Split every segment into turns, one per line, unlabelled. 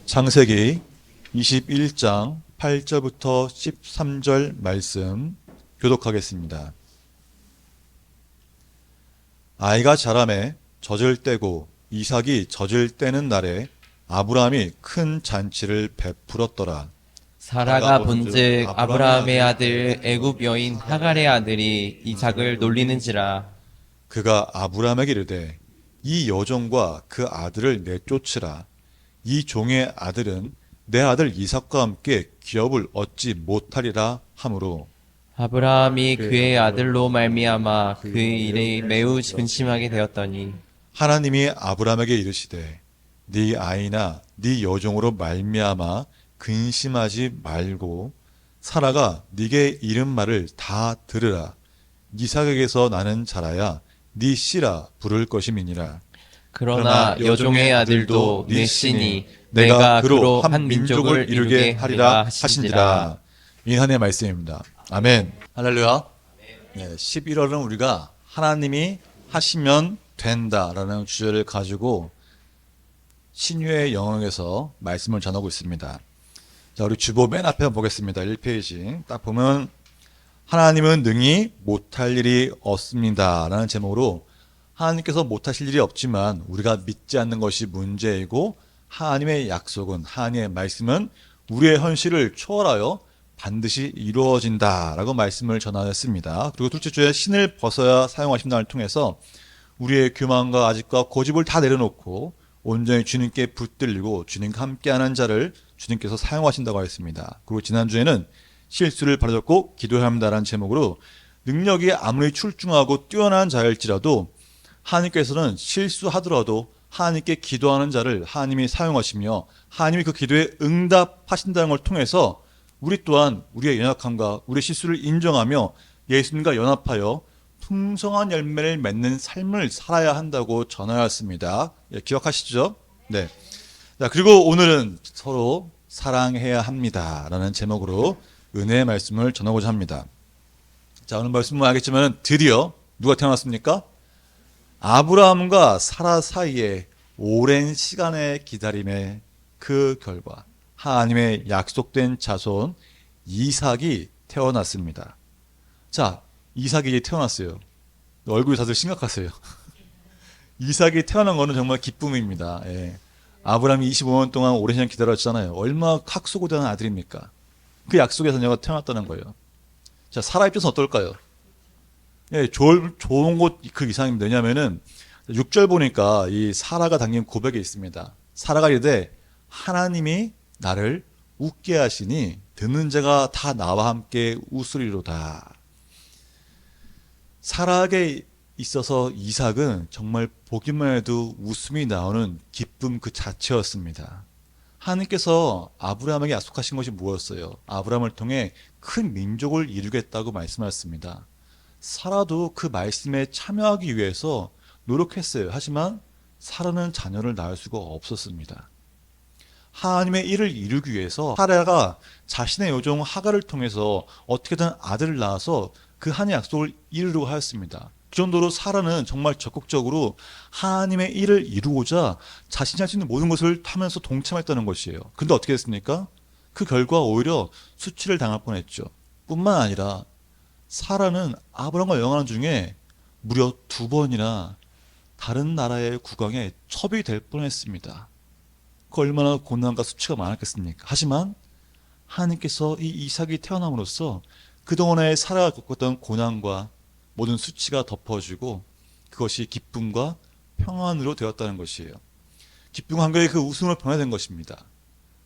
창세기 21장 8절부터 13절 말씀 교독하겠습니다. 아이가 자라매 젖을 떼고 이삭이 젖을 떼는 날에 아브라함이 큰 잔치를 베풀었더라.
사라가 본즉 아브라함의 아들 애굽 여인 하갈의 아들이 이삭을 놀리는지라.
그가 아브라함에게 이르되 이 여종과 그 아들을 내쫓으라. 이 종의 아들은 내 아들 이삭과 함께 기업을 얻지 못하리라 하므로
아브라함이 그의 아들로 말미암아 그 일이 매우 근심하게 되었더니
하나님이 아브라함에게 이르시되 네 아이나 네 여종으로 말미암아 근심하지 말고 사라가 네게 이른 말을 다 들으라. 이삭에게서 나는 자라야 네 씨라 부를 것임이니라.
그러나 여종의 아들도 내 씨니 내가 그로 한 민족을 이루게 하리라 하신지라.
이 하나님의 말씀입니다. 아멘. 할렐루야. 네, 11월은 우리가 하나님이 하시면 된다라는 주제를 가지고 신유의 영역에서 말씀을 전하고 있습니다. 자, 우리 주보 맨 앞에 보겠습니다. 1페이지. 딱 보면 하나님은 능히 못할 일이 없습니다 라는 제목으로 하나님께서 못하실 일이 없지만 우리가 믿지 않는 것이 문제이고 하나님의 약속은, 하나님의 말씀은 우리의 현실을 초월하여 반드시 이루어진다라고 말씀을 전하였습니다. 그리고 둘째 주에 신을 벗어야 사용하신 날을 통해서 우리의 교만과 아집과 고집을 다 내려놓고 온전히 주님께 붙들리고 주님과 함께하는 자를 주님께서 사용하신다고 하였습니다. 그리고 지난주에는 실수를 바로잡고 기도해야 합니다라는 제목으로 능력이 아무리 출중하고 뛰어난 자일지라도 하나님께서는 실수하더라도 하나님께 기도하는 자를 하나님이 사용하시며 하나님이 그 기도에 응답하신다는 걸 통해서 우리 또한 우리의 연약함과 우리의 실수를 인정하며 예수님과 연합하여 풍성한 열매를 맺는 삶을 살아야 한다고 전하였습니다. 예, 기억하시죠? 네. 자, 그리고 오늘은 서로 사랑해야 합니다라는 제목으로 은혜의 말씀을 전하고자 합니다. 자, 오늘 말씀은 알겠지만 드디어 누가 태어났습니까? 아브라함과 사라 사이에 오랜 시간의 기다림의 그 결과 하나님의 약속된 자손 이삭이 태어났습니다. 자, 이삭이 이제 태어났어요. 얼굴이 다들 심각하세요. 이삭이 태어난 거는 정말 기쁨입니다. 예. 아브라함이 25년 동안 오랜 시간 기다렸잖아요. 얼마나 학수고대한 아들입니까? 그 약속의 자녀가 태어났다는 거예요. 자, 사라 입장에서 어떨까요? 예, 좋은 곳 그 이상입니다. 왜냐면은 6절 보니까 이 사라가 담긴 고백이 있습니다. 사라가 이르되 하나님이 나를 웃게 하시니 듣는 자가 다 나와 함께 웃으리로다. 사라에게 있어서 이삭은 정말 보기만 해도 웃음이 나오는 기쁨 그 자체였습니다. 하나님께서 아브라함에게 약속하신 것이 무엇이었어요? 아브라함을 통해 큰 민족을 이루겠다고 말씀하셨습니다. 사라도 그 말씀에 참여하기 위해서 노력했어요. 하지만 사라는 자녀를 낳을 수가 없었습니다. 하나님의 일을 이루기 위해서 사라가 자신의 여종 하갈을 통해서 어떻게든 아들을 낳아서 그 하나님의 약속을 이루려고 하였습니다. 그 정도로 사라는 정말 적극적으로 하나님의 일을 이루고자 자신이 할 수 있는 모든 것을 하면서 동참했다는 것이에요. 근데 어떻게 됐습니까? 그 결과 오히려 수치를 당할 뻔했죠. 뿐만 아니라 사라는 아브라함과 영화하는 중에 무려 2번이나 다른 나라의 국왕에 첩이 될 뻔했습니다. 그 얼마나 고난과 수치가 많았겠습니까? 하지만 하나님께서 이 이삭이 태어남으로써 그동안에 사라가 겪었던 고난과 모든 수치가 덮어지고 그것이 기쁨과 평안으로 되었다는 것이에요. 기쁨 한가에 그 웃음으로 변화된 것입니다.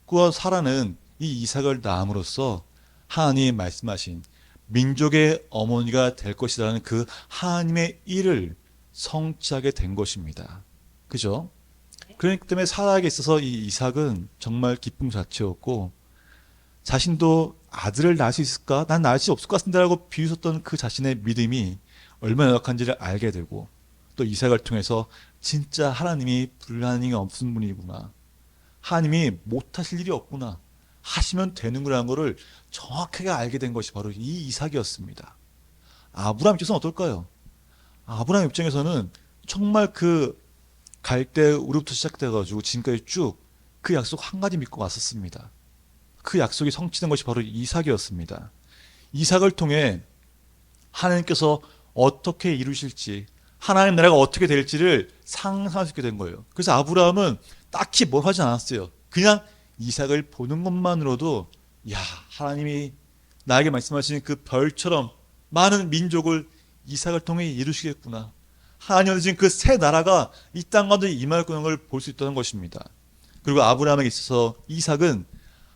그와 사라는 이 이삭을 낳음으로써 하나님이 말씀하신 민족의 어머니가 될 것이라는 그 하나님의 일을 성취하게 된 것입니다. 그죠? 그렇기 때문에 사라에게 있어서 이 이삭은 정말 기쁨 자체였고 자신도 아들을 낳을 수 있을까? 난 낳을 수 없을 것 같은데 라고 비웃었던 그 자신의 믿음이 얼마나 연약한지를 알게 되고 또 이삭을 통해서 진짜 하나님이 불가능이 없는 분이구나. 하나님이 못하실 일이 없구나. 하시면 되는구나라는 것을 정확하게 알게 된 것이 바로 이 이삭이었습니다. 아브라함 입장에서는 어떨까요? 아브라함 입장에서는 정말 그 갈대 우르부터 시작돼가지고 지금까지 쭉 그 약속 한 가지 믿고 왔었습니다. 그 약속이 성취된 것이 바로 이삭이었습니다. 이삭을 통해 하나님께서 어떻게 이루실지, 하나님 나라가 어떻게 될지를 상상할 수 있게 된 거예요. 그래서 아브라함은 딱히 뭘 하지 않았어요. 그냥 이삭을 보는 것만으로도 야, 하나님이 나에게 말씀하신 그 별처럼 많은 민족을 이삭을 통해 이루시겠구나. 하나님이 주신 그 새 나라가 이 땅 가운데 임할 것을 볼 수 있다는 것입니다. 그리고 아브라함에게 있어서 이삭은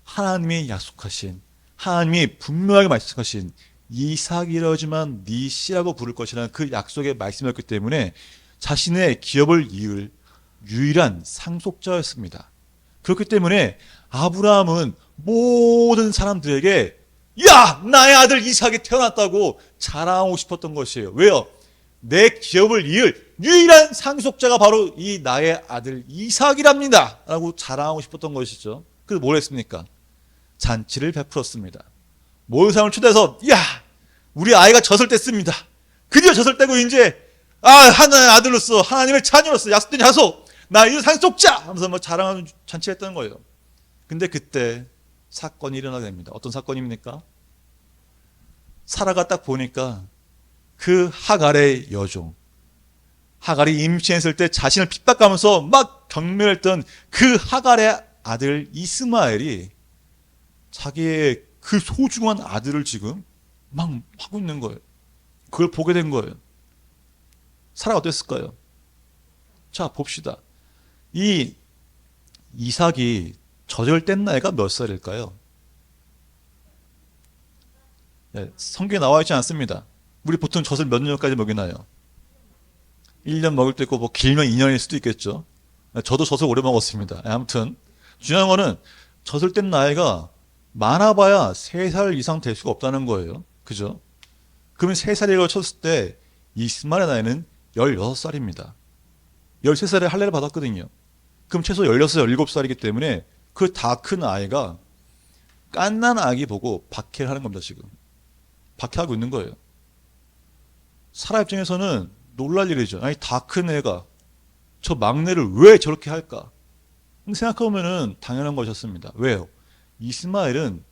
하나님이 약속하신, 하나님이 분명하게 말씀하신 이삭이라지만 네 씨라고 부를 것이라는 그 약속의 말씀이었기 때문에 자신의 기업을 이을 유일한 상속자였습니다. 그렇기 때문에 아브라함은 모든 사람들에게 야! 나의 아들 이삭이 태어났다고 자랑하고 싶었던 것이에요. 왜요? 내 기업을 이을 유일한 상속자가 바로 이 나의 아들 이삭이랍니다 라고 자랑하고 싶었던 것이죠. 그래서 뭘 했습니까? 잔치를 베풀었습니다. 모든 사람을 초대해서 야! 우리 아이가 젖을 뗐습니다. 드디어 젖을 떼고 이제 하나님의 아들로서 하나님의 자녀로서 약속된 자손 나 이 상속자 하면서 뭐 자랑하는 잔치를 했던 거예요. 근데 그때 사건이 일어나게 됩니다. 어떤 사건입니까? 사라가 딱 보니까 그 하갈의 여종, 하갈이 임신했을 때 자신을 핍박하면서 막 경멸했던 그 하갈의 아들 이스마엘이 자기의 그 소중한 아들을 지금 막 하고 있는 거예요. 그걸 보게 된 거예요. 사라가 어땠을까요? 자, 봅시다. 이 이삭이 젖을 뗀 나이가 몇 살일까요? 네, 성경에 나와 있지 않습니다. 우리 보통 젖을 몇 년까지 먹이나요? 1년 먹을 때 있고 뭐 길면 2년일 수도 있겠죠. 저도 젖을 오래 먹었습니다. 아무튼 중요한 거는 젖을 뗀 나이가 많아봐야 3살 이상 될 수가 없다는 거예요. 그죠? 그러면 3살이라고 쳤을 때 이스마엘의 나이는 16살입니다. 13살에 할례를 받았거든요. 그럼 최소 16, 17살이기 때문에 그 다 큰 아이가 갓난 아기 보고 박해를 하는 겁니다. 지금 박해하고 있는 거예요. 사라 입장에서는 놀랄 일이죠. 아니 다 큰 애가 저 막내를 왜 저렇게 할까? 생각해보면 당연한 것이었습니다. 왜요? 이스마엘은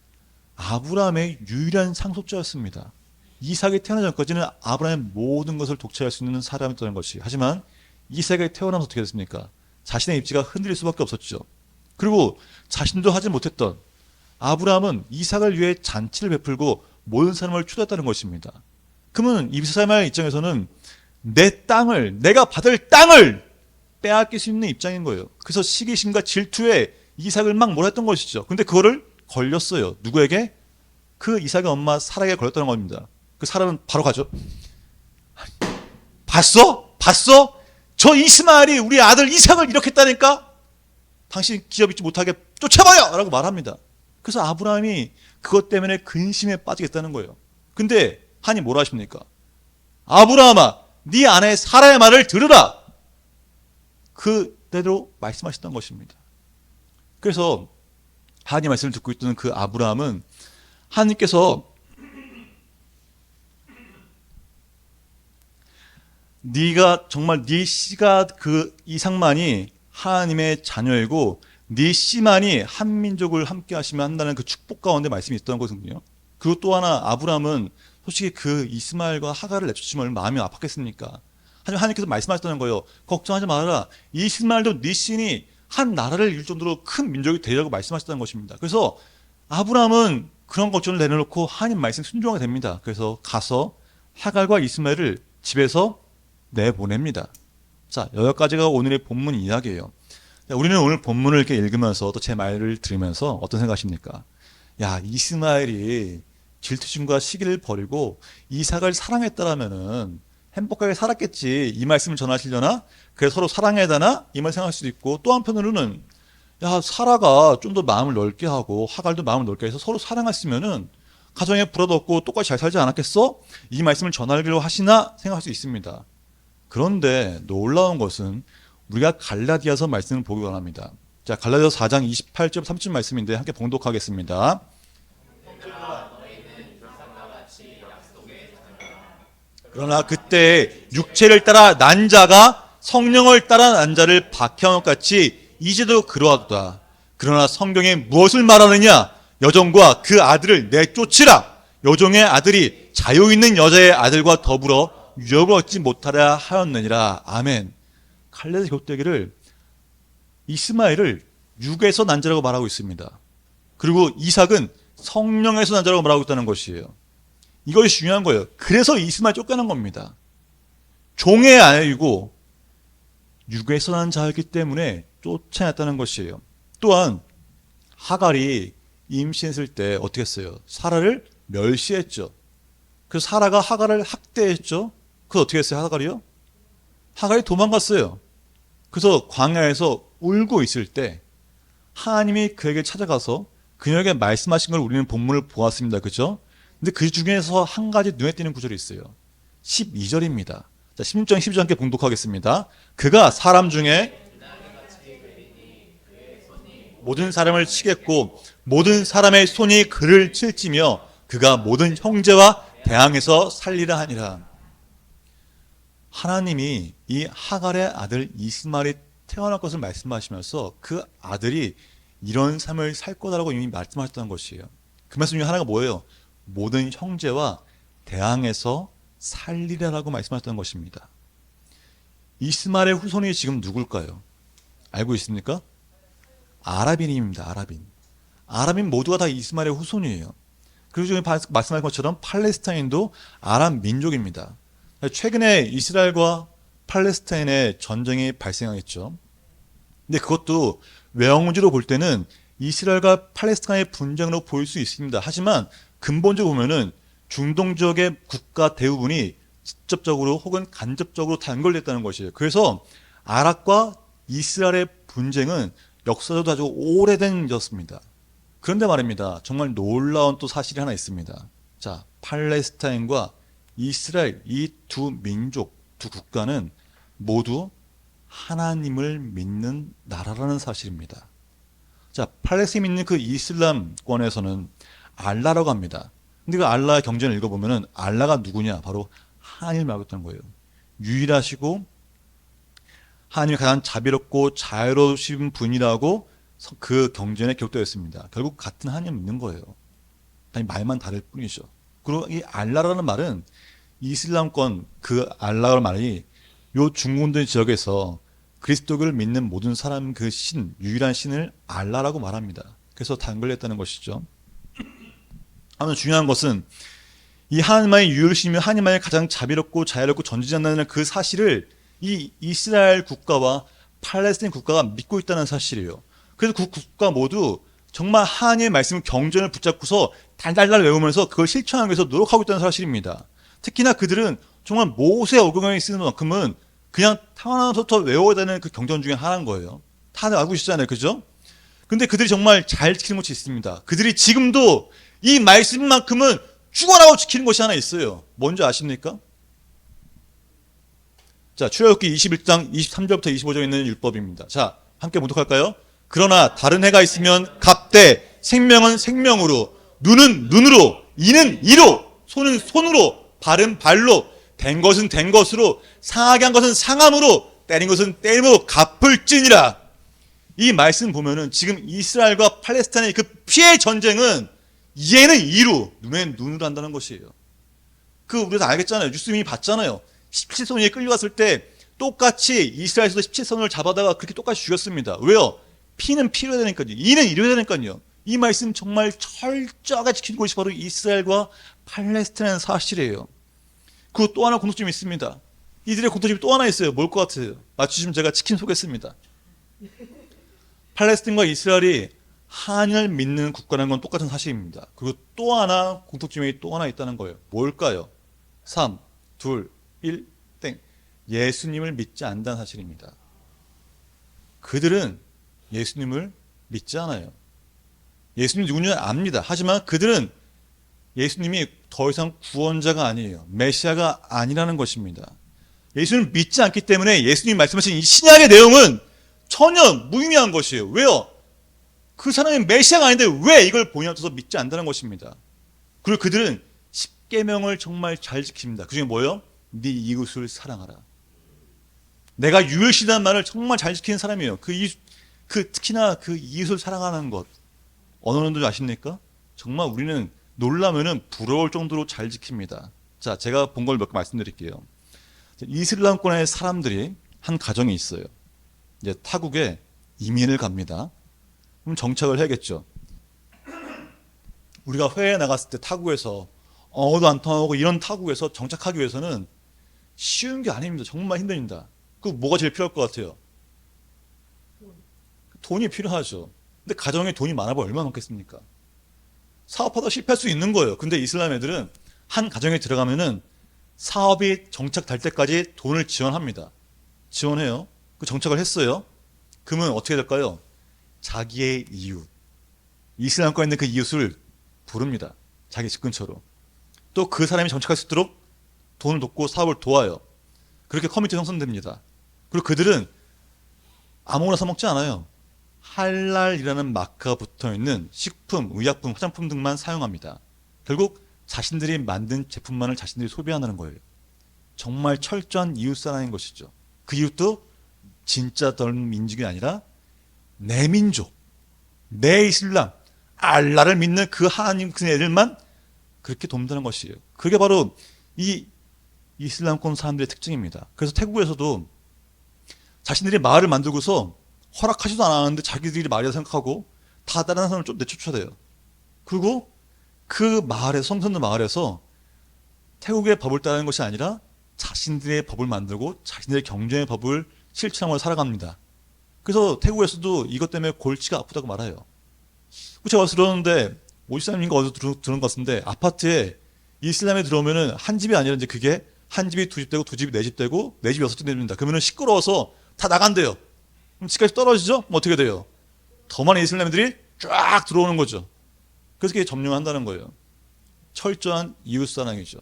아브라함의 유일한 상속자였습니다. 이삭이 태어나기 전까지는 아브라함의 모든 것을 독차지할 수 있는 사람이었다는 것이. 하지만 이삭이 태어나면서 어떻게 됐습니까? 자신의 입지가 흔들릴 수밖에 없었죠. 그리고 자신도 하지 못했던 아브라함은 이삭을 위해 잔치를 베풀고 모든 사람을 초대했다는 것입니다. 그러면 이스마엘 입장에서는 내 땅을, 내가 받을 땅을 빼앗길 수 있는 입장인 거예요. 그래서 시기심과 질투에 이삭을 막 몰았던 것이죠. 근데 그거를 걸렸어요. 누구에게? 그 이삭의 엄마 사라에게 걸렸다는 겁니다. 그 사람은 바로 가죠. 봤어? 봤어? 저 이스마엘이 우리 아들 이삭을 이렇게 했다니까? 당신 기업 잊지 못하게 쫓아봐요! 라고 말합니다. 그래서 아브라함이 그것 때문에 근심에 빠지겠다는 거예요. 근데 하나님 뭐라 하십니까? 아브라함아, 네 아내 사라의 말을 들으라. 그대로 말씀하셨던 것입니다. 그래서 하나님 말씀을 듣고 있던 그 아브라함은 하나님께서 네가 정말 네 씨가 그 이삭만이 하나님의 자녀이고 네 씨만이 한 민족을 함께 하시면 한다는 그 축복 가운데 말씀이 있었던 거거든요. 그리고 또 하나 아브라함은 솔직히 그 이스마엘과 하갈을 내쫓으면 마음이 아팠겠습니까? 하지만 하나님께서 말씀하셨다는 거예요. 걱정하지 말아라. 이스마엘도 네 씨니 한 나라를 이룰 정도로 큰 민족이 되리라고 말씀하셨다는 것입니다. 그래서 아브라함은 그런 걱정을 내려놓고 하나님 말씀 순종하게 됩니다. 그래서 가서 하갈과 이스마엘을 집에서 내보냅니다. 자, 여기까지가 오늘의 본문 이야기예요. 우리는 오늘 본문을 이렇게 읽으면서 또 제 말을 들으면서 어떤 생각하십니까? 야, 이스마엘이 질투심과 시기를 버리고 이삭을 사랑했다라면은 행복하게 살았겠지. 이 말씀을 전하시려나? 그래서 서로 사랑해야 되나? 이 말 생각할 수도 있고, 또 한편으로는 야, 사라가 좀 더 마음을 넓게 하고 하갈도 마음을 넓게 해서 서로 사랑했으면은 가정에 불화도 없고 똑같이 잘 살지 않았겠어? 이 말씀을 전하기로 하시나 생각할 수 있습니다. 그런데 놀라운 것은 우리가 갈라디아서 말씀을 보기 원합니다. 자, 갈라디아서 4장 28절 30절 말씀인데 함께 봉독하겠습니다. 그러나 그때 육체를 따라 난 자가 성령을 따라 난 자를 박해한 것 같이 이제도 그러하도다. 그러나 성경에 무엇을 말하느냐? 여종과 그 아들을 내쫓으라. 여종의 아들이 자유 있는 여자의 아들과 더불어 유업을 얻지 못하려 하였느니라. 아멘. 갈렙의 격대기를 이스마엘을 육에서 난 자라고 말하고 있습니다. 그리고 이삭은 성령에서 난 자라고 말하고 있다는 것이에요. 이것이 중요한 거예요. 그래서 이스마엘 쫓겨난 겁니다. 종의 아이고 육에서 난 자였기 때문에 쫓아냈다는 것이에요. 또한 하갈이 임신했을 때 어떻게 했어요? 사라를 멸시했죠. 그래서 사라가 하갈을 학대했죠. 그래서 어떻게 했어요? 하갈이요? 하갈이 도망갔어요. 그래서 광야에서 울고 있을 때 하나님이 그에게 찾아가서 그녀에게 말씀하신 걸 우리는 본문을 보았습니다. 그죠? 근데 그 중에서 한 가지 눈에 띄는 구절이 있어요. 12절입니다. 자, 16장 12절 함께 봉독하겠습니다. 그가 사람 중에 모든 사람을 치겠고 모든 사람의 손이 그를 칠지며 그가 모든 형제와 대항해서 살리라 하니라. 하나님이 이 하갈의 아들 이스마엘이 태어날 것을 말씀하시면서 그 아들이 이런 삶을 살 거다라고 이미 말씀하셨다는 것이에요. 그 말씀 중에 하나가 뭐예요? 모든 형제와 대항해서 살리라라고 말씀하셨다는 것입니다. 이스마엘의 후손이 지금 누굴까요? 알고 있습니까? 아랍인입니다. 아랍인 모두가 다 이스마엘의 후손이에요. 그리고 지금 말씀하신 것처럼 팔레스타인도 아랍 민족입니다. 최근에 이스라엘과 팔레스타인의 전쟁이 발생했죠. 근데 그것도 외형적으로 볼 때는 이스라엘과 팔레스타인의 분쟁으로 보일 수 있습니다. 하지만 근본적으로 보면은 중동 지역의 국가 대부분이 직접적으로 혹은 간접적으로 다 연결됐다는 것이에요. 그래서 아랍과 이스라엘의 분쟁은 역사적으로 아주 오래된 일이었습니다. 그런데 말입니다. 정말 놀라운 또 사실이 하나 있습니다. 자, 팔레스타인과 이스라엘 이 두 민족, 두 국가는 모두 하나님을 믿는 나라라는 사실입니다. 자, 팔레스타인 믿는 그 이슬람권에서는 알라라고 합니다. 근데 그 알라의 경전을 읽어보면은 알라가 누구냐? 바로 하나님을 말하고 있다는 거예요. 유일하시고 하나님이 가장 자비롭고 자유로우신 분이라고 그 경전에 기록되어 있습니다. 결국 같은 하나님을 믿는 거예요. 아니, 말만 다를 뿐이죠. 그리고 이 알라라는 말은 이슬람권 그 알라라는 말이 요 중동도 지역에서 그리스도교를 믿는 모든 사람 그 신, 유일한 신을 알라라고 말합니다. 그래서 다 연결됐다는 것이죠. 아무튼 중요한 것은 이 하나님만이 유일하시며 하나님만이 가장 자비롭고 자유롭고 전지전능한 그 사실을 이 이스라엘 국가와 팔레스타인 국가가 믿고 있다는 사실이에요. 그래서 그 국가 모두 정말 하나님의 말씀 경전을 붙잡고서 달달달 외우면서 그걸 실천하기 위해서 노력하고 있다는 사실입니다. 특히나 그들은 정말 모세 어경에 쓰는 만큼은 그냥 태어나서부터 외워야 되는 그 경전 중에 하나인 거예요. 다들 알고 계시잖아요. 그죠? 근데 그들이 정말 잘 지키는 것이 있습니다. 그들이 지금도 이 말씀만큼은 죽어라고 지키는 것이 하나 있어요. 뭔지 아십니까? 자, 출애굽기 21장 23절부터 25절에 있는 율법입니다. 자, 함께 봉독할까요? 그러나 다른 해가 있으면 갑대, 생명은 생명으로, 눈은 눈으로, 이는 이로, 손은 손으로, 발은 발로, 된 것은 된 것으로, 상하게 한 것은 상함으로, 때린 것은 때림으로 갚을지니라. 이 말씀 보면은 지금 이스라엘과 팔레스타인의 그 피해 전쟁은 얘는 이로, 눈엔 눈으로 한다는 것이에요. 그 우리가 알겠잖아요. 뉴스 이미 봤잖아요. 17선위에 끌려갔을 때 똑같이 이스라엘에서도 17선을 잡아다가 그렇게 똑같이 죽였습니다. 왜요? 피는 피로 해야 되니까요. 이는 이로 해야 되니까요. 이 말씀 정말 철저하게 지키는 것이 바로 이스라엘과 팔레스타인의 사실이에요. 그리고 또 하나 공통점이 있습니다. 이들의 공통점이 또 하나 있어요. 뭘 것 같아요? 맞추시면 제가 치킨 쏘겠습니다. 팔레스타인과 이스라엘이 하나님을 믿는 국가라는 건 똑같은 사실입니다. 그리고 또 하나 공통점이 또 하나 있다는 거예요. 뭘까요? 3, 2, 1, 땡. 예수님을 믿지 않는다는 사실입니다. 그들은 예수님을 믿지 않아요. 예수님이 누구냐 압니다. 하지만 그들은 예수님이 더 이상 구원자가 아니에요. 메시아가 아니라는 것입니다. 예수님을 믿지 않기 때문에 예수님이 말씀하신 이 신약의 내용은 전혀 무의미한 것이에요. 왜요? 그 사람이 메시아가 아닌데 왜 이걸 본인에 앞서서 믿지 않는다는 것입니다. 그리고 그들은 십계명을 정말 잘 지킵니다. 그중에 뭐예요? 네 이웃을 사랑하라. 내가 유일시다는 말을 정말 잘 지키는 사람이에요. 그 특히나 그 이웃을 사랑하는 것 어느 정도 아십니까? 정말 우리는 놀라면은 부러울 정도로 잘 지킵니다. 자, 제가 본 걸 몇 개 말씀드릴게요. 이슬람권의 사람들이 한 가정이 있어요. 이제 타국에 이민을 갑니다. 그럼 정착을 해야겠죠. 우리가 해외에 나갔을 때 타국에서 언어도 안 통하고 이런 타국에서 정착하기 위해서는 쉬운 게 아닙니다. 정말 힘듭니다. 그 뭐가 제일 필요할 것 같아요? 돈이 필요하죠. 근데 가정에 돈이 많아봐야 얼마나 많겠습니까? 사업하다 실패할 수 있는 거예요. 근데 이슬람 애들은 한 가정에 들어가면은 사업이 정착될 때까지 돈을 지원합니다. 지원해요. 그 정착을 했어요. 그러면 어떻게 될까요? 자기의 이웃, 이슬람권에 있는 그 이웃을 부릅니다. 자기 집 근처로. 또 그 사람이 정착할 수 있도록 돈을 돕고 사업을 도와요. 그렇게 커뮤니티 형성됩니다. 그리고 그들은 아무거나 사 먹지 않아요. 할랄이라는 마크가 붙어있는 식품, 의약품, 화장품 등만 사용합니다. 결국 자신들이 만든 제품만을 자신들이 소비하는 거예요. 정말 철저한 이웃사랑인 것이죠. 그 이웃도 진짜 다른 민족이 아니라 내 민족, 내 이슬람, 알라를 믿는 그 하나님 그 애들만 그렇게 돕는다는 것이에요. 그게 바로 이 이슬람권 사람들의 특징입니다. 그래서 태국에서도 자신들이 마을을 만들고서 허락하지도 않았는데 자기들이 말이라 생각하고 다 다른 사람을 좀 내쫓아대요. 그리고 그 마을에서, 성선들 마을에서 태국의 법을 따르는 것이 아니라 자신들의 법을 만들고 자신들의 경쟁의 법을 실천하고 살아갑니다. 그래서 태국에서도 이것 때문에 골치가 아프다고 말해요. 제가 와서 들었는데 오지사님인가 어디서 들은 것 같은데 아파트에 이슬람에 들어오면은 한 집이 아니라 이제 그게 한 집이 두 집 되고 두 집이 네 집 되고 네 집이 여섯 집 됩니다. 그러면은 시끄러워서 다 나간대요. 그럼 집까지 떨어지죠? 뭐 어떻게 돼요? 더 많은 이슬람들이 쫙 들어오는 거죠. 그래서 그게 점령한다는 거예요. 철저한 이웃사랑이죠.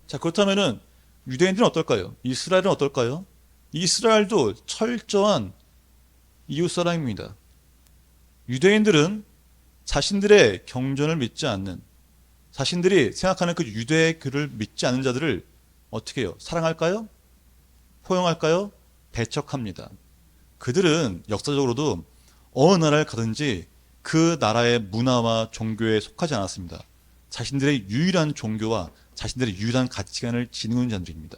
자, 그렇다면은 유대인들은 어떨까요? 이스라엘은 어떨까요? 이스라엘도 철저한 이웃사랑입니다. 유대인들은 자신들의 경전을 믿지 않는, 자신들이 생각하는 그 유대의 글을 믿지 않는 자들을 어떻게 해요? 사랑할까요? 포용할까요? 배척합니다. 그들은 역사적으로도 어느 나라를 가든지 그 나라의 문화와 종교에 속하지 않았습니다. 자신들의 유일한 종교와 자신들의 유일한 가치관을 지니는 자들입니다.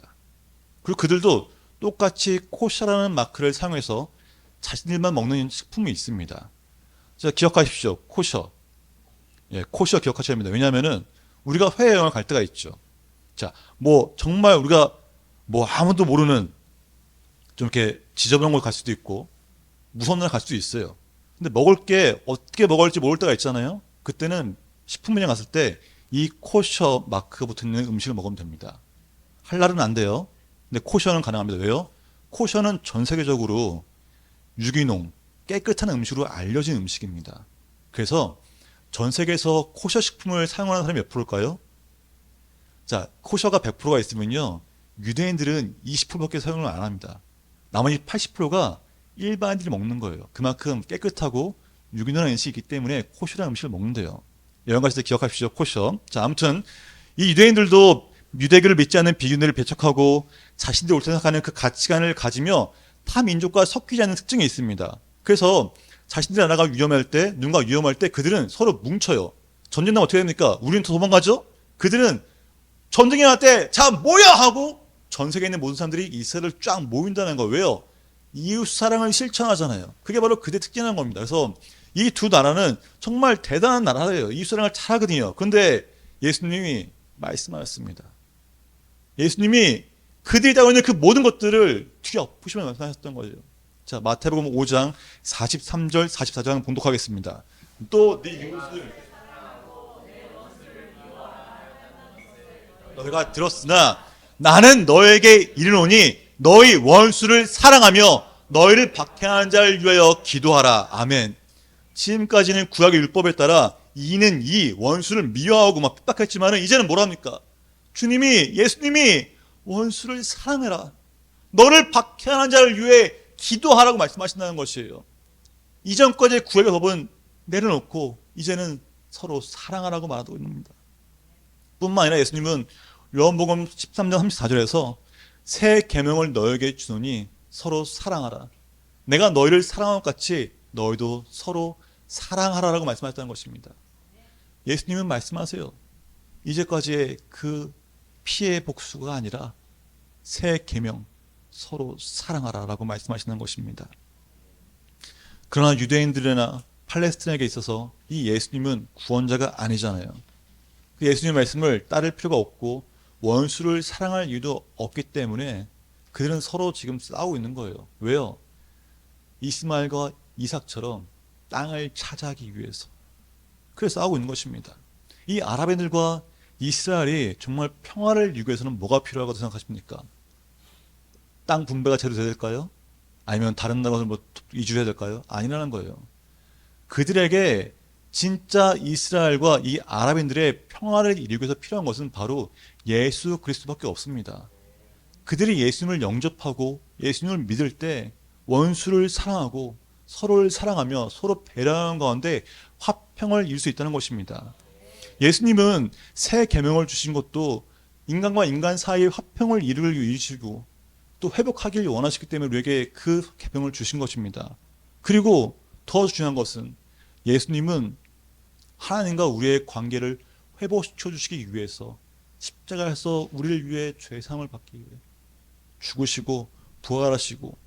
그리고 그들도 똑같이 코샤라는 마크를 사용해서 자신들만 먹는 식품이 있습니다. 자, 기억하십시오. 코셔. 예, 코셔 기억하셔야 합니다. 왜냐하면은 우리가 해외여행을 갈 때가 있죠. 자, 뭐 정말 우리가 뭐 아무도 모르는 좀 이렇게 지저분한 곳 갈 수도 있고 무서운 날 갈 수도 있어요. 근데 먹을 게 어떻게 먹어야 할지 모를 때가 있잖아요. 그때는 식품매장 갔을 때 이 코셔 마크가 붙어있는 음식을 먹으면 됩니다. 할랄은 안 돼요. 근데 코셔는 가능합니다. 왜요? 코셔는 전 세계적으로 유기농, 깨끗한 음식으로 알려진 음식입니다. 그래서 전 세계에서 코셔 식품을 사용하는 사람이 몇 프로일까요? 자, 코셔가 100%가 있으면요. 유대인들은 20%밖에 사용을 안 합니다. 나머지 80%가 일반인들이 먹는 거예요. 그만큼 깨끗하고 유기농한 음식이 있기 때문에 코셔라는 음식을 먹는데요. 여행 가실 때 기억하십시오. 코셔. 자, 아무튼 이 유대인들도 유대교를 믿지 않는 비유네를 배척하고 자신들이 옳다고 생각하는 그 가치관을 가지며 타 민족과 섞이지 않는 특징이 있습니다. 그래서 자신들 나라가 위험할 때, 누군가 위험할 때 그들은 서로 뭉쳐요. 전쟁 나면 어떻게 됩니까? 우리는 더 도망가죠? 그들은 전쟁이 날 때, 자, 뭐야! 하고 전 세계에 있는 모든 사람들이 이스라엘을 쫙 모인다는 거예요. 왜요? 이웃 사랑을 실천하잖아요. 그게 바로 그들의 특징이라는 겁니다. 그래서 이 두 나라는 정말 대단한 나라예요. 이웃 사랑을 잘하거든요. 그런데 예수님이 말씀하셨습니다. 예수님이 그들이 따고 있는 그 모든 것들을 뒤엎으시며 말씀하셨던 거예요. 자, 마태복음 5장 43절 44장 봉독하겠습니다. 또 네 이웃을 너희가 들었으나 나는 너에게 이르노니 너희 원수를 사랑하며 너희를 박해하는 자를 위하여 기도하라. 아멘. 지금까지는 구약의 율법에 따라 이는 이 원수를 미워하고 막 핍박했지만은 이제는 뭐랍니까? 주님이, 예수님이 원수를 사랑해라. 너를 박해하는 자를 위해 기도하라고 말씀하신다는 것이에요. 이전까지의 구약의 법은 내려놓고 이제는 서로 사랑하라고 말하고 있습니다. 뿐만 아니라 예수님은 요한복음 13장 34절에서 새 계명을 너에게 주노니 서로 사랑하라. 내가 너희를 사랑한 것 같이 너희도 서로 사랑하라라고 말씀하셨다는 것입니다. 예수님은 말씀하세요. 이제까지의 그 피의 복수가 아니라 새 계명, 서로 사랑하라라고 말씀하시는 것입니다. 그러나 유대인들이나 팔레스타인에게 있어서 이 예수님은 구원자가 아니잖아요. 그 예수님의 말씀을 따를 필요가 없고 원수를 사랑할 이유도 없기 때문에 그들은 서로 지금 싸우고 있는 거예요. 왜요? 이스마엘과 이삭처럼 땅을 차지하기 위해서. 그래서 싸우고 있는 것입니다. 이 아랍인들과 이스라엘이 정말 평화를 이루기 위해서는 뭐가 필요하다고 생각하십니까? 땅 분배가 제대로 돼야 될까요? 아니면 다른 나라로 뭐 이주해야 될까요? 아니라는 거예요. 그들에게 진짜 이스라엘과 이 아랍인들의 평화를 이루기 위해서 필요한 것은 바로 예수 그리스도밖에 없습니다. 그들이 예수님을 영접하고 예수님을 믿을 때 원수를 사랑하고 서로를 사랑하며 서로 배려하는 가운데 화평을 이룰 수 있다는 것입니다. 예수님은 새 계명을 주신 것도 인간과 인간 사이의 화평을 이루기 위해시고 또 회복하길 원하시기 때문에 우리에게 그 계명을 주신 것입니다. 그리고 더 중요한 것은 예수님은 하나님과 우리의 관계를 회복시켜 주시기 위해서 십자가에서 우리를 위해 죄사함을 받기 위해 죽으시고 부활하시고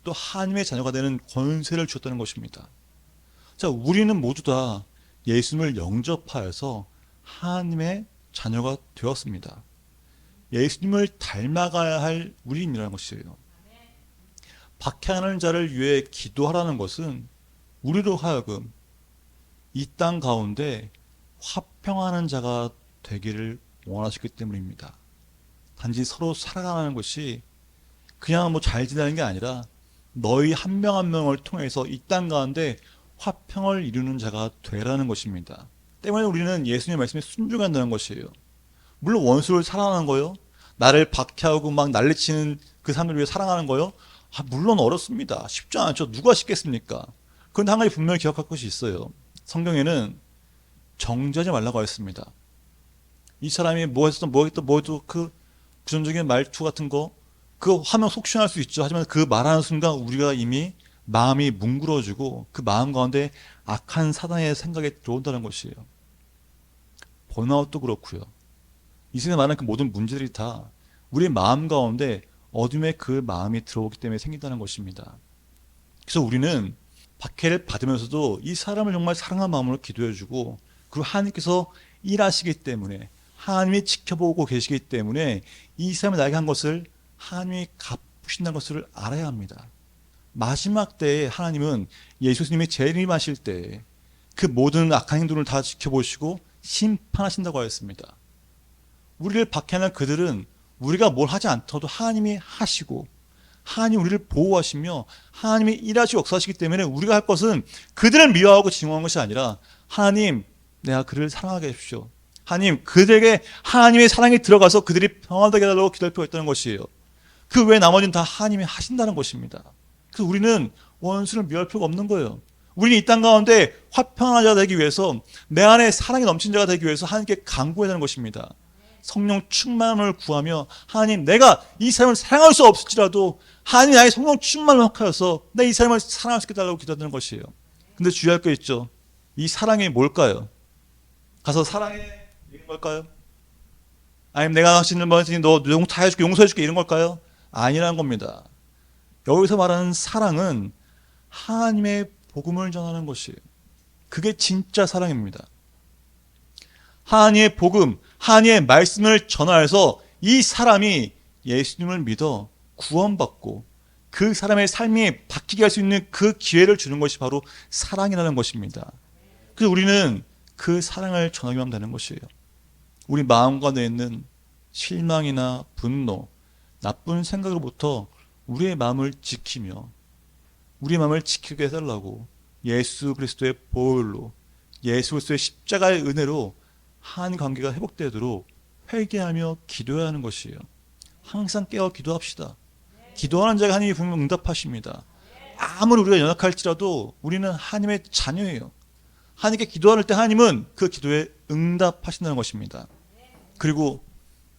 또 하나님의 자녀가 되는 권세를 주셨다는 것입니다. 자, 우리는 모두 다 예수님을 영접하여서 하나님의 자녀가 되었습니다. 예수님을 닮아가야 할 우리임이라는 것이에요. 박해하는 자를 위해 기도하라는 것은 우리로 하여금 이 땅 가운데 화평하는 자가 되기를 원하시기 때문입니다. 단지 서로 살아가는 것이 그냥 뭐 잘 지내는 게 아니라 너희 한 명 한 명을 통해서 이 땅 가운데 화평을 이루는 자가 되라는 것입니다. 때문에 우리는 예수님의 말씀에 순종해야 한다는 것이에요. 물론 원수를 사랑하는 거요. 나를 박해하고 막 난리치는 그 사람을 위해 사랑하는 거요. 물론 어렵습니다. 쉽지 않죠. 누가 쉽겠습니까? 그런데 한 가지 분명히 기억할 것이 있어요. 성경에는 정죄하지 말라고 하였습니다. 이 사람이 뭐 했든 뭐해도 그 부정적인 말투 같은 거 그거 하면 속시원할 수 있죠. 하지만 그 말하는 순간 우리가 이미 마음이 뭉그러지고 그 마음 가운데 악한 사단의 생각이 들어온다는 것이에요. 번아웃도 그렇고요. 이 세상에 많은 그 모든 문제들이 다 우리 마음 가운데 어둠의 그 마음이 들어오기 때문에 생긴다는 것입니다. 그래서 우리는 박해를 받으면서도 이 사람을 정말 사랑하는 마음으로 기도해주고 그리고 하나님께서 일하시기 때문에 하나님이 지켜보고 계시기 때문에 이 사람이 나에게 한 것을 하나님이 갚으신다는 것을 알아야 합니다. 마지막 때에 하나님은 예수님이 재림하실 때 그 모든 악한 행동을 다 지켜보시고 심판하신다고 하였습니다. 우리를 박해하는 그들은 우리가 뭘 하지 않더라도 하나님이 하시고 하나님 우리를 보호하시며 하나님이 일하시고 역사하시기 때문에 우리가 할 것은 그들을 미워하고 증오하는 것이 아니라 하나님 내가 그들을 사랑하게 해주십시오. 하나님 그들에게 하나님의 사랑이 들어가서 그들이 평안하게 해달라고 기도할 필요가 있다는 것이에요. 그 외에 나머지는 다 하나님이 하신다는 것입니다. 그래서 우리는 원수를 미워할 필요가 없는 거예요. 우리는 이 땅 가운데 화평한 자가 되기 위해서 내 안에 사랑이 넘친 자가 되기 위해서 하나님께 간구해야 되는 것입니다. 성령 충만을 구하며 하나님 내가 이 사람을 사랑할 수 없을지라도 하나님 나의 성령 충만을 허하여서 내 이 사람을 사랑할 수 있게 달라고 기도하는 것이에요. 근데 주의할 거 있죠. 이 사랑이 뭘까요? 가서 사랑해 이런 걸까요? 아니면 내가 하시는 말씀이 너 다 해줄게 용서해줄게 이런 걸까요? 아니라는 겁니다. 여기서 말하는 사랑은 하나님의 복음을 전하는 것이에요. 그게 진짜 사랑입니다. 하나님의 복음, 하나님의 말씀을 전하여서 이 사람이 예수님을 믿어 구원받고 그 사람의 삶이 바뀌게 할 수 있는 그 기회를 주는 것이 바로 사랑이라는 것입니다. 그래서 우리는 그 사랑을 전하기만 하면 되는 것이에요. 우리 마음 가운데 있는 실망이나 분노, 나쁜 생각으로부터 우리의 마음을 지키며 우리의 마음을 지키게 해달라고 예수 그리스도의 보혈로 예수 그리스도의 십자가의 은혜로 한 관계가 회복되도록 회개하며 기도해야 하는 것이에요. 항상 깨어 기도합시다. 기도하는 자가 하나님이 분명 응답하십니다. 아무리 우리가 연약할지라도 우리는 하나님의 자녀예요. 하나님께 기도할 때 하나님은 그 기도에 응답하신다는 것입니다. 그리고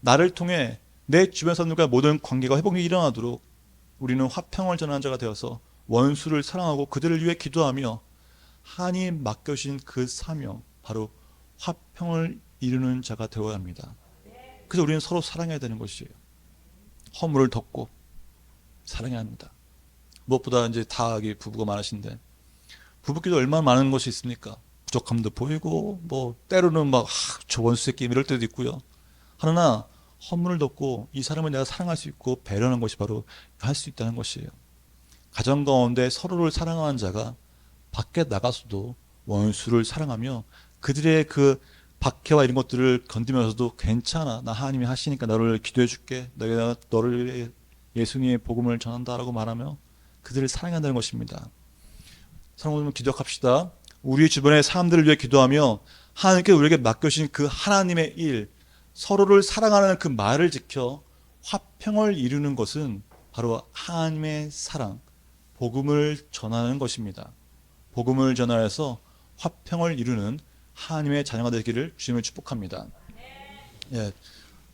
나를 통해 내 주변 사람들과 모든 관계가 회복이 일어나도록 우리는 화평을 전하는 자가 되어서 원수를 사랑하고 그들을 위해 기도하며 하나님 맡겨주신 그 사명, 바로 화평을 이루는 자가 되어야 합니다. 그래서 우리는 서로 사랑해야 되는 것이에요. 허물을 덮고 사랑해야 합니다. 무엇보다 이제 다 부부가 많으신데 부부끼리 얼마나 많은 것이 있습니까? 부족함도 보이고 뭐 때로는 막 저 원수 새끼 이럴 때도 있고요. 그러나 허물을 덮고 이 사람을 내가 사랑할 수 있고 배려하는 것이 바로 할 수 있다는 것이에요. 가정 가운데 서로를 사랑하는 자가 밖에 나가서도 원수를 사랑하며 그들의 그 박해와 이런 것들을 건드면서도 괜찮아, 나 하나님이 하시니까 너를 기도해 줄게, 내가 너를 예수님의 복음을 전한다라고 말하며 그들을 사랑한다는 것입니다. 사랑하는 기도합시다. 우리 주변의 사람들을 위해 기도하며 하나님께 우리에게 맡겨주신 그 하나님의 일, 서로를 사랑하는 그 말을 지켜 화평을 이루는 것은 바로 하나님의 사랑, 복음을 전하는 것입니다. 복음을 전하여서 화평을 이루는 하나님의 자녀가 되기를 주님을 축복합니다. 예,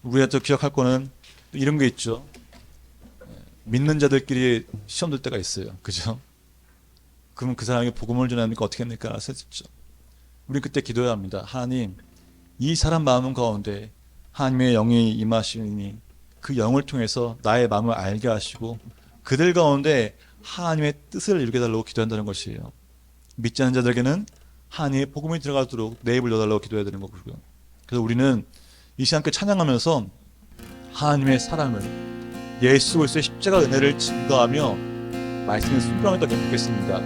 우리가 또 기억할 거는 이런 게 있죠. 믿는 자들끼리 시험 들 때가 있어요. 그죠? 그럼 그 사람에게 복음을 전하니까 어떻게 합니까? 했었죠. 우리 그때 기도해야 합니다. 하나님, 이 사람 마음 가운데 하나님의 영이 임하시니 그 영을 통해서 나의 마음을 알게 하시고 그들 가운데 하나님의 뜻을 이루게 달라고 기도한다는 것이에요. 믿지 않는 자들에게는 하나님의 복음이 들어가도록 내 입을 열어달라고 기도해야 되는 거고요. 그래서 우리는 이 시간 함께 찬양하면서 하나님의 사랑을, 예수 그리스도의 십자가 은혜를 증거하며 말씀의 순종을 더 깊겠습니다.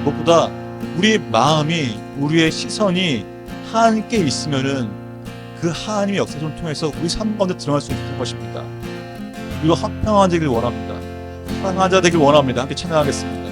무엇보다 우리 마음이, 우리의 시선이 하나님께 있으면은 그 하나님의 역사를 통해서 우리 삶 가운데 드러날 수 있는 것입니다. 우리가 화평한 자 되길 원합니다. 사랑한 자 되길 원합니다. 함께 찬양하겠습니다.